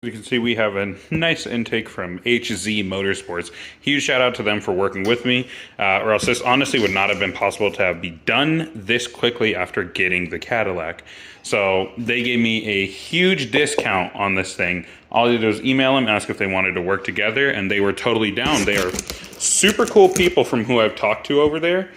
You can see we have a nice intake from HZ Motorsports. Huge shout out to them for working with me, or else this honestly would not have been possible to have be done this quickly after getting the Cadillac. So they gave me a huge discount on this thing. All I did was email them, ask if they wanted to work together, and they were totally down. They are super cool people from who I've talked to over there.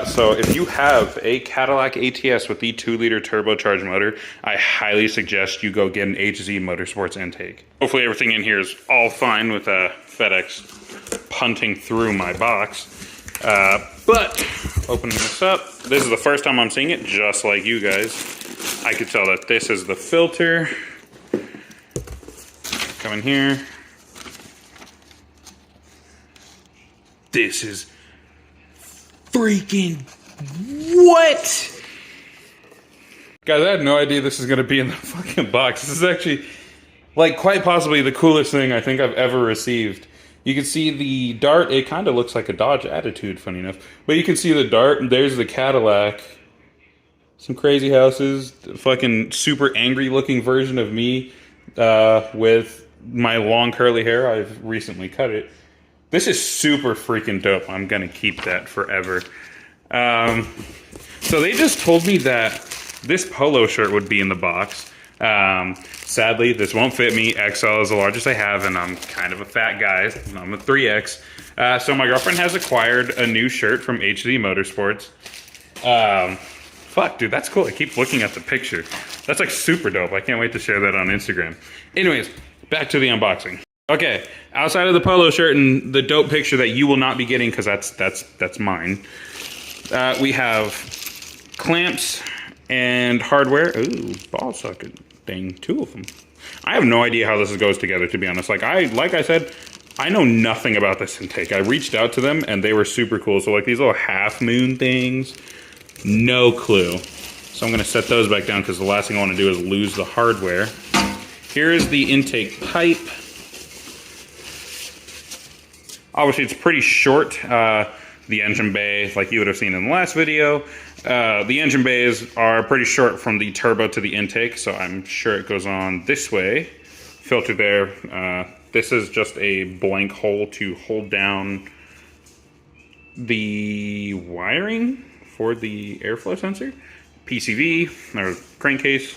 So if you have a Cadillac ATS with the 2-liter turbocharged motor, I highly suggest you go get an HZ Motorsports intake. Hopefully everything in here is all fine with FedEx punting through my box. But opening this up, this is the first time I'm seeing it, just like you guys. I could tell that this is the filter. Come in here. This is freaking what? Guys, I had no idea this is going to be in the fucking box. This is actually, like, quite possibly the coolest thing I think I've ever received. You can see the Dart. It kind of looks like a Dodge Attitude, funny enough. But you can see the Dart, and there's the Cadillac. Some crazy houses. Fucking super angry looking version of me with my long curly hair. I've recently cut it. This is super freaking dope. I'm going to keep that forever. So they just told me that this polo shirt would be in the box. Sadly, this won't fit me. XL is the largest I have, and I'm kind of a fat guy. I'm a 3X. So my girlfriend has acquired a new shirt from HZ Motorsports. Fuck, dude, that's cool. I keep looking at the picture. That's like super dope. I can't wait to share that on Instagram. Anyways, back to the unboxing. Okay, outside of the polo shirt and the dope picture that you will not be getting because that's mine. We have clamps and hardware. Ooh, ball socket thing, 2 of them. I have no idea how this goes together, to be honest. Like I said, I know nothing about this intake. I reached out to them and they were super cool. So like these little half moon things, no clue. So I'm gonna set those back down because the last thing I want to do is lose the hardware. Here is the intake pipe. Obviously, it's pretty short. The engine bay, like you would have seen in the last video, the engine bays are pretty short from the turbo to the intake, so I'm sure it goes on this way. Filter there. This is just a blank hole to hold down the wiring for the airflow sensor. PCV, or crankcase,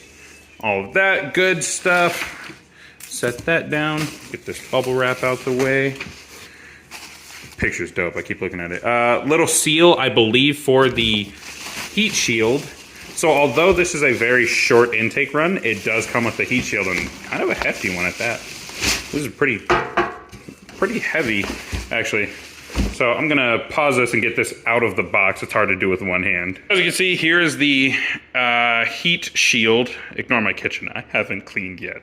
all of that good stuff. Set that down. Get this bubble wrap out the way. Picture's dope. I keep looking at it. Little seal, I believe, for the heat shield. So although this is a very short intake run, it does come with the heat shield, and kind of a hefty one at that. This is pretty heavy, actually. So I'm gonna pause this and get this out of the box. It's hard to do with one hand. As you can see, here is the heat shield. Ignore my kitchen, I haven't cleaned yet.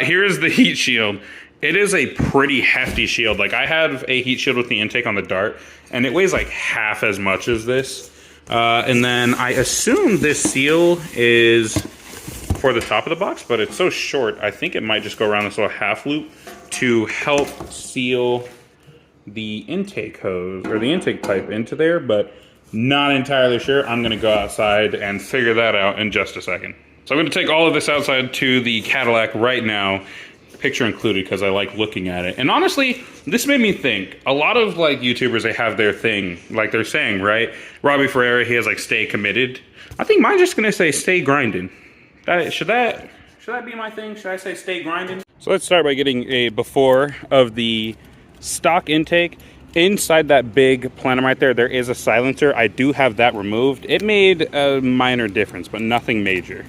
Here is the heat shield. It is a pretty hefty shield. Like, I have a heat shield with the intake on the Dart, and it weighs like half as much as this. And then I assume this seal is for the top of the box, but it's so short, I think it might just go around this little half loop to help seal the intake hose, or the intake pipe into there, but not entirely sure. I'm gonna go outside and figure that out in just a second. So I'm gonna take all of this outside to the Cadillac right now, picture included, because I like looking at it. And honestly, this made me think, a lot of like YouTubers, they have their thing, like they're saying, right? Robbie Ferreira, he has like stay committed. I think mine's just gonna say stay grinding. Should that be my thing? Should I say stay grinding? So let's start by getting a before of the stock intake. Inside that big plenum right there is a silencer. I do have that removed. It made a minor difference, but nothing major.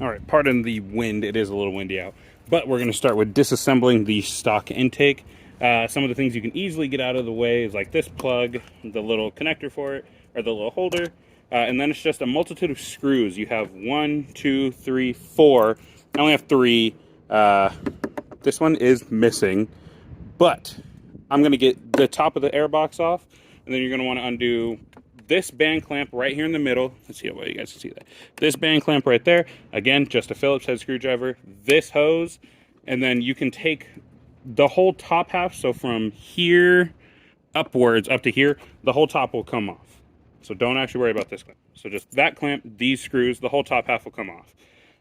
All right, pardon the wind, it is a little windy out. But we're gonna start with disassembling the stock intake. Some of the things you can easily get out of the way is like this plug, the little connector for it, or the little holder. And then it's just a multitude of screws. You have 1, 2, 3, 4. I only have 3. This one is missing, but I'm gonna get the top of the airbox off, and then you're gonna wanna undo this band clamp right here in the middle. Let's see how well you guys can see that. This band clamp right there, again, just a Phillips head screwdriver, this hose, and then you can take the whole top half, so from here upwards up to here, the whole top will come off. So don't actually worry about this clamp. So just that clamp, these screws, the whole top half will come off.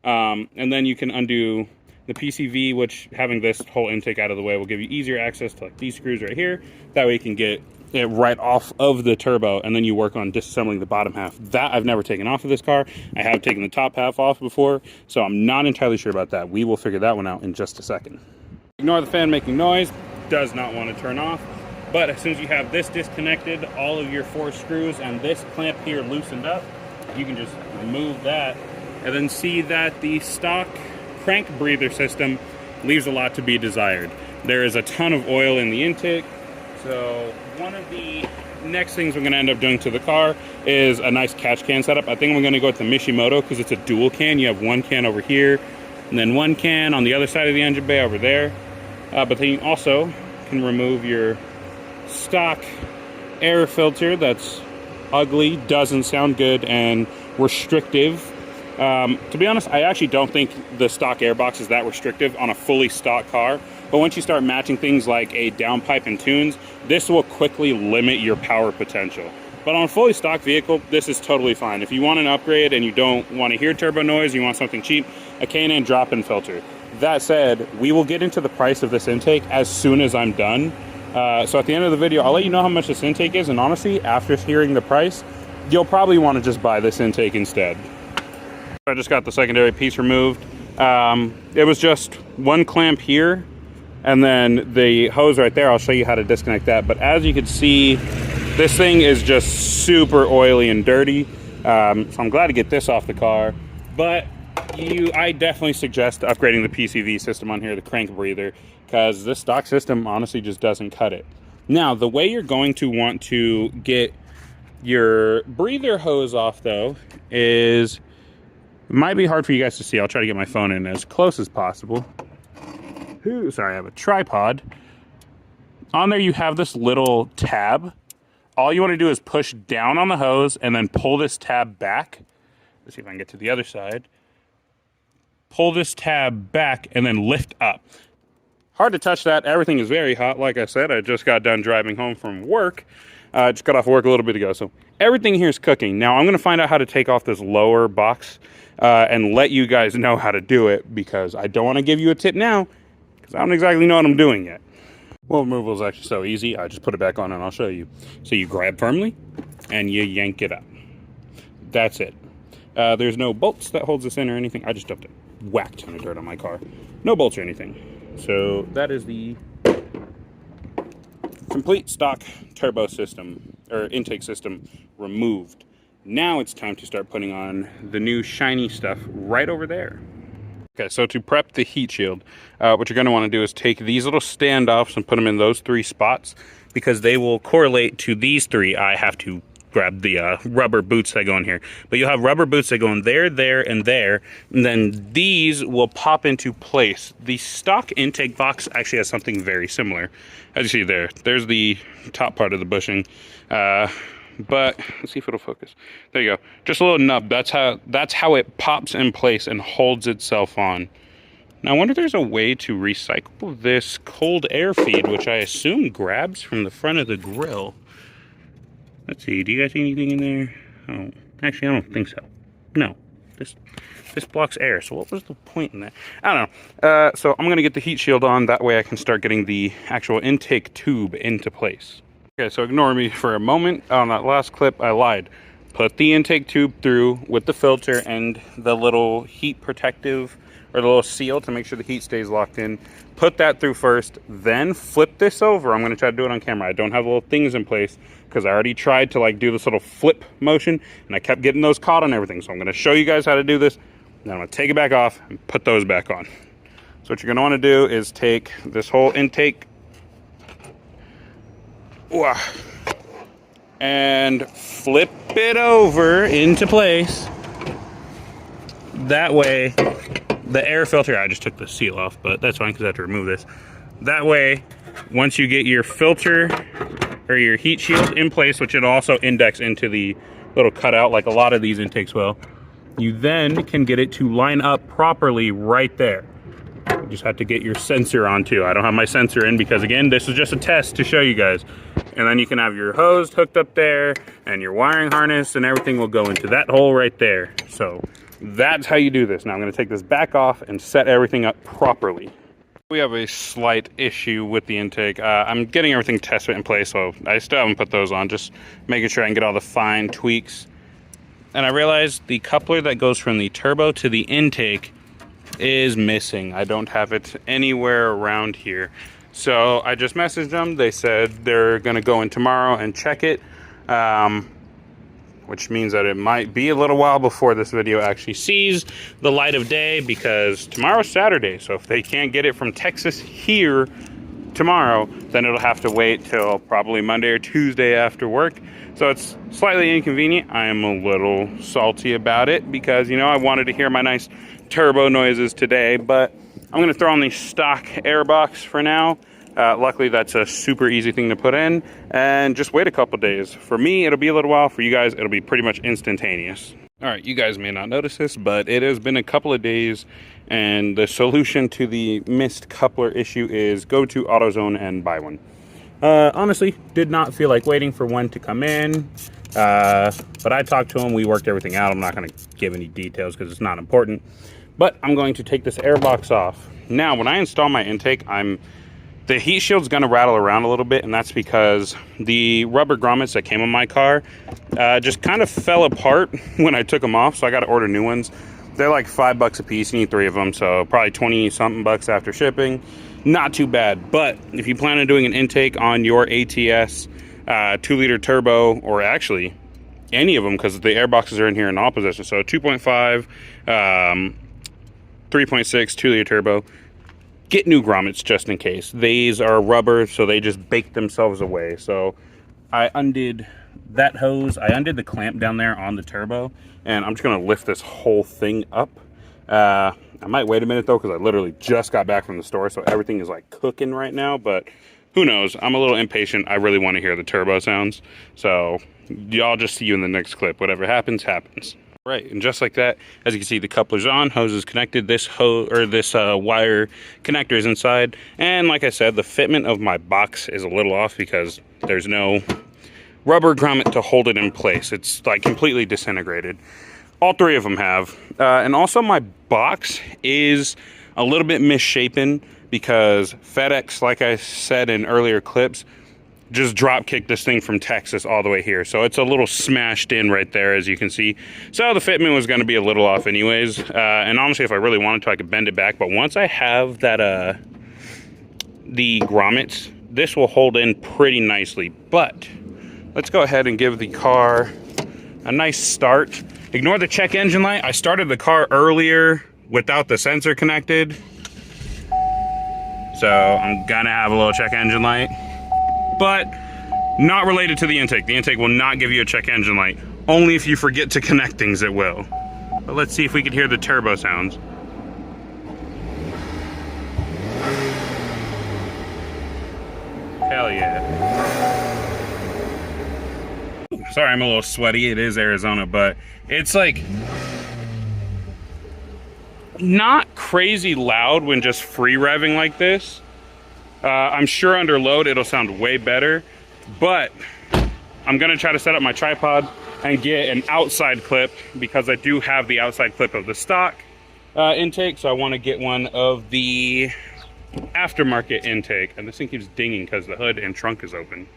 And then you can undo the PCV, which having this whole intake out of the way will give you easier access to like these screws right here. That way you can get it right off of the turbo, and then you work on disassembling the bottom half. That I've never taken off of this car. I have taken the top half off before, so I'm not entirely sure about that. We will figure that one out in just a second. Ignore the fan making noise, does not want to turn off. But as soon as you have this disconnected, all of your 4 screws and this clamp here loosened up, you can just remove that and then see that the stock crank breather system leaves a lot to be desired. There is a ton of oil in the intake, so one of the next things we're going to end up doing to the car is a nice catch can setup. I think we're going to go with the Mishimoto because it's a dual can. You have one can over here and then one can on the other side of the engine bay over there. But then you also can remove your stock air filter that's ugly, doesn't sound good, and restrictive. To be honest, I actually don't think the stock airbox is that restrictive on a fully stock car. But once you start matching things like a downpipe and tunes, this will quickly limit your power potential. But on a fully stock vehicle, this is totally fine. If you want an upgrade and you don't want to hear turbo noise, you want something cheap, a K&N drop-in filter. That said, we will get into the price of this intake as soon as I'm done. So at the end of the video, I'll let you know how much this intake is, and honestly, after hearing the price, you'll probably want to just buy this intake instead. I just got the secondary piece removed. It was just one clamp here, and then the hose right there. I'll show you how to disconnect that. But as you can see, this thing is just super oily and dirty. So I'm glad to get this off the car. But I definitely suggest upgrading the PCV system on here, the crank breather, because this stock system honestly just doesn't cut it. Now, the way you're going to want to get your breather hose off, though, is... it might be hard for you guys to see. I'll try to get my phone in as close as possible. Ooh, sorry, I have a tripod. On there you have this little tab. All you want to do is push down on the hose and then pull this tab back. Let's see if I can get to the other side. Pull this tab back and then lift up. Hard to touch that. Everything is very hot. Like I said, I just got done driving home from work. Just got off work a little bit ago. So everything here is cooking. Now I'm going to find out how to take off this lower box and let you guys know how to do it, because I don't want to give you a tip now because I don't exactly know what I'm doing yet. Well, removal is actually so easy. I just put it back on and I'll show you. So you grab firmly and you yank it up. That's it. There's no bolts that holds this in or anything. I just dumped a whack ton of dirt on my car. No bolts or anything. So that is the complete stock turbo system, or intake system, removed. Now it's time to start putting on the new shiny stuff right over there. Okay, so to prep the heat shield, what you're going to want to do is take these little standoffs and put them in those 3 spots, because they will correlate to these 3. I have to grab the rubber boots that go in here, but you'll have rubber boots that go in there, and then these will pop into place. The stock intake box actually has something very similar. As you see there's the top part of the bushing, but let's see if it'll focus. There you go. Just a little nub. That's how it pops in place and holds itself on. Now I wonder if there's a way to recycle this cold air feed, which I assume grabs from the front of the grill. Let's see, do you guys see anything in there? Oh, actually, I don't think so. No, this blocks air, so what was the point in that? I don't know. So I'm going to get the heat shield on, that way I can start getting the actual intake tube into place. Okay, so ignore me for a moment. On that last clip, I lied. Put the intake tube through with the filter and the little heat protective, or the little seal to make sure the heat stays locked in. Put that through first, then flip this over. I'm going to try to do it on camera. I don't have little things in place because I already tried to like do this little flip motion and I kept getting those caught on everything. So I'm going to show you guys how to do this. Then I'm going to take it back off and put those back on. So what you're going to want to do is take this whole intake and flip it over into place. That way, the air filter, I just took the seal off, but that's fine because I have to remove this. That way, once you get your filter or your heat shield in place, which it'll also index into the little cutout like a lot of these intakes will. You then can get it to line up properly right there. You just have to get your sensor on too. I don't have my sensor in because, again, this is just a test to show you guys. And then you can have your hose hooked up there and your wiring harness, and everything will go into that hole right there. So that's how you do this. Now I'm going to take this back off and set everything up properly. We have a slight issue with the intake. I'm getting everything tested in place, so I still haven't put those on, just making sure I can get all the fine tweaks. And I realized the coupler that goes from the turbo to the intake is missing. I don't have it anywhere around here. So I just messaged them. They said they're going to go in tomorrow and check it, which means that it might be a little while before this video actually sees the light of day, because tomorrow's Saturday. So if they can't get it from Texas here tomorrow, then it'll have to wait till probably Monday or Tuesday after work. So it's slightly inconvenient. I am a little salty about it because, you know, I wanted to hear my nice turbo noises today, but I'm going to throw on the stock airbox for now. Luckily, that's a super easy thing to put in, and just wait a couple days. For me, it'll be a little while. For you guys, it'll be pretty much instantaneous. All right, you guys may not notice this, but it has been a couple of days, and the solution to the missed coupler issue is go to AutoZone and buy one. Honestly, did not feel like waiting for one to come in, but I talked to him. We worked everything out. I'm not going to give any details because it's not important, but I'm going to take this airbox off. Now, when I install my intake, the heat shield's going to rattle around a little bit, and that's because the rubber grommets that came on my car just kind of fell apart when I took them off, so I got to order new ones. They're like $5 a piece. You need 3 of them, so probably 20-something bucks after shipping. Not too bad, but if you plan on doing an intake on your ATS 2-liter turbo, or actually any of them, because the airboxes are in here in all positions, so 2.5, 3.6, 2-liter turbo, get new grommets just in case. These are rubber, so they just bake themselves away. So I undid that hose. I undid the clamp down there on the turbo, and I'm just going to lift this whole thing up. I might wait a minute, though, because I literally just got back from the store, so everything is, like, cooking right now. But who knows? I'm a little impatient. I really want to hear the turbo sounds. So y'all just see you in the next clip. Whatever happens, happens. Right, and just like that, as you can see, the coupler's on, hose is connected, this wire connector is inside, and like I said, the fitment of my box is a little off because there's no rubber grommet to hold it in place. It's like completely disintegrated. All 3 of them have, and also my box is a little bit misshapen because FedEx, like I said in earlier clips, just drop kicked this thing from Texas all the way here. So it's a little smashed in right there, as you can see. So the fitment was going to be a little off anyways. And honestly, if I really wanted to, I could bend it back. But once I have that, the grommets, this will hold in pretty nicely. But let's go ahead and give the car a nice start. Ignore the check engine light. I started the car earlier without the sensor connected. So I'm going to have a little check engine light. But not related to the intake. The intake will not give you a check engine light. Only if you forget to connect things, it will. But let's see if we can hear the turbo sounds. Hell yeah. Sorry, I'm a little sweaty. It is Arizona, but it's like not crazy loud when just free revving like this. I'm sure under load it'll sound way better, but I'm gonna try to set up my tripod and get an outside clip because I do have the outside clip of the stock intake, so I want to get one of the aftermarket intake. And this thing keeps dinging because the hood and trunk is open.